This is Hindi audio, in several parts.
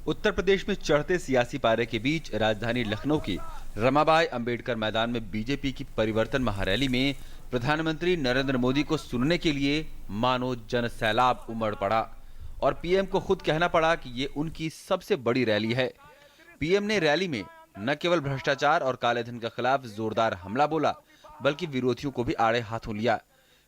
उत्तर प्रदेश में चढ़ते सियासी पारे के बीच राजधानी लखनऊ के रमाबाई अंबेडकर मैदान में बीजेपी की परिवर्तन महारैली में प्रधानमंत्री नरेंद्र मोदी को सुनने के लिए मानो जन सैलाब उमड़ पड़ा और पीएम को खुद कहना पड़ा कि ये उनकी सबसे बड़ी रैली है। पीएम ने रैली में न केवल भ्रष्टाचार और कालेधन के खिलाफ जोरदार हमला बोला, बल्कि विरोधियों को भी आड़े हाथों लिया।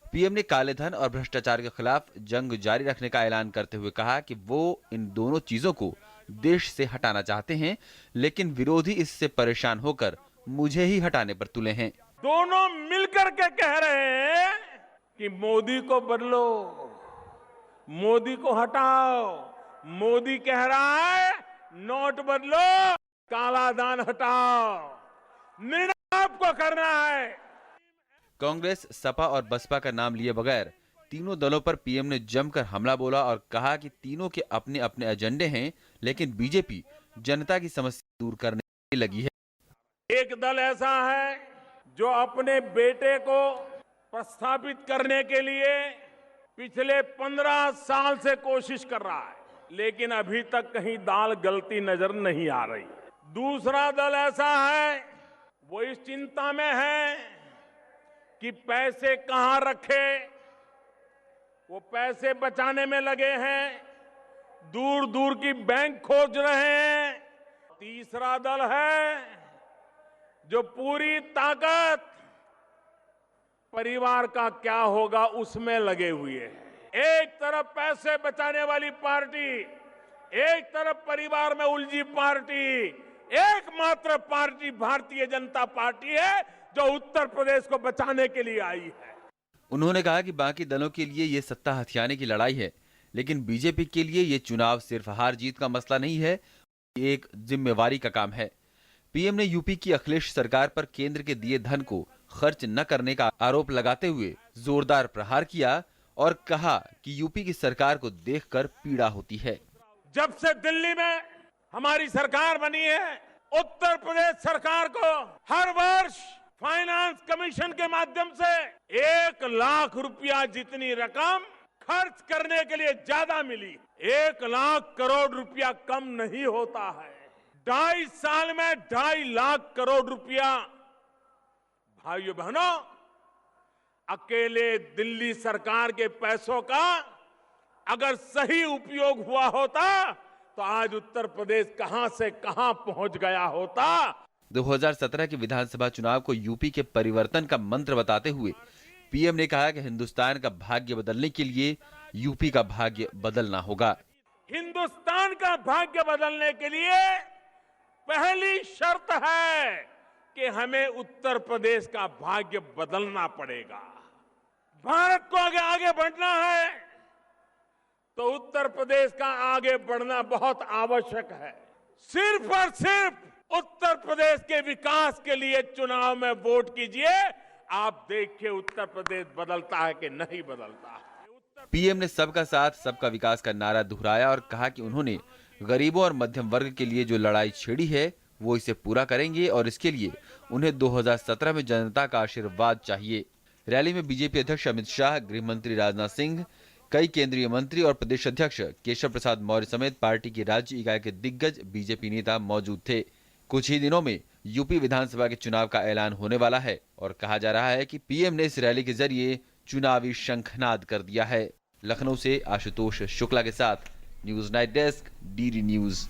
पीएम ने काले धन और भ्रष्टाचार के खिलाफ जंग जारी रखने का ऐलान करते हुए कहा कि वो इन दोनों चीजों को देश से हटाना चाहते हैं, लेकिन विरोधी इससे परेशान होकर मुझे ही हटाने पर तुले हैं। दोनों मिलकर के कह रहे हैं कि मोदी को बदलो, मोदी को हटाओ। मोदी कह रहा है नोट बदलो, काला धन हटाओ। निर्णय आपको करना है। कांग्रेस, सपा और बसपा का नाम लिए बगैर तीनों दलों पर पीएम ने जमकर हमला बोला और कहा कि तीनों के अपने अपने एजेंडे हैं, लेकिन बीजेपी जनता की समस्या दूर करने में लगी है। एक दल ऐसा है जो अपने बेटे को प्रस्थापित करने के लिए पिछले 15 साल से कोशिश कर रहा है, लेकिन अभी तक कहीं दाल गलती नजर नहीं आ रही। दूसरा दल ऐसा है वो इस चिंता में है कि पैसे कहां रखे, वो पैसे बचाने में लगे हैं, दूर दूर की बैंक खोज रहे हैं। तीसरा दल है जो पूरी ताकत परिवार का क्या होगा उसमें लगे हुए हैं। एक तरफ पैसे बचाने वाली पार्टी, एक तरफ परिवार में उलझी पार्टी। एकमात्र पार्टी भारतीय जनता पार्टी है जो उत्तर प्रदेश को बचाने के लिए आई है। उन्होंने कहा कि बाकी दलों के लिए ये सत्ता हथियाने की लड़ाई है, लेकिन बीजेपी के लिए ये चुनाव सिर्फ हार जीत का मसला नहीं है, ये एक जिम्मेवारी का काम है। पीएम ने यूपी की अखिलेश सरकार पर केंद्र के दिए धन को खर्च न करने का आरोप लगाते हुए जोरदार प्रहार किया और कहा कि यूपी की सरकार को देखकर पीड़ा होती है। जब से दिल्ली में हमारी सरकार बनी है, उत्तर प्रदेश सरकार को हर वर्ष फाइनेंस कमीशन के माध्यम से 1 लाख रुपया जितनी रकम खर्च करने के लिए ज्यादा मिली। 1 लाख करोड़ रुपया कम नहीं होता है। 2.5 साल में 2.5 लाख करोड़ रुपया, भाइयों बहनों, अकेले दिल्ली सरकार के पैसों का अगर सही उपयोग हुआ होता तो आज उत्तर प्रदेश कहां से कहां पहुंच गया होता। 2017 के विधानसभा चुनाव को यूपी के परिवर्तन का मंत्र बताते हुए पीएम ने कहा कि हिंदुस्तान का भाग्य बदलने के लिए यूपी का भाग्य बदलना होगा। हिंदुस्तान का भाग्य बदलने के लिए पहली शर्त है कि हमें उत्तर प्रदेश का भाग्य बदलना पड़ेगा। भारत को आगे आगे बढ़ना है तो उत्तर प्रदेश का आगे बढ़ना बहुत आवश्यक है। सिर्फ और सिर्फ उत्तर प्रदेश के विकास के लिए चुनाव में वोट कीजिए, आप देखिए उत्तर प्रदेश बदलता है कि नहीं बदलता है। पीएम ने सबका साथ सबका विकास का नारा दोहराया और कहा कि उन्होंने गरीबों और मध्यम वर्ग के लिए जो लड़ाई छेड़ी है वो इसे पूरा करेंगे और इसके लिए उन्हें 2017 में जनता का आशीर्वाद चाहिए। रैली में बीजेपी अध्यक्ष अमित शाह, गृह मंत्री राजनाथ सिंह, कई केंद्रीय मंत्री और प्रदेश अध्यक्ष केशव प्रसाद मौर्य समेत पार्टी की राज्य इकाई के दिग्गज बीजेपी नेता मौजूद थे। कुछ ही दिनों में यूपी विधानसभा के चुनाव का ऐलान होने वाला है और कहा जा रहा है कि पीएम ने इस रैली के जरिए चुनावी शंखनाद कर दिया है। लखनऊ से आशुतोष शुक्ला के साथ news night desk, DD news.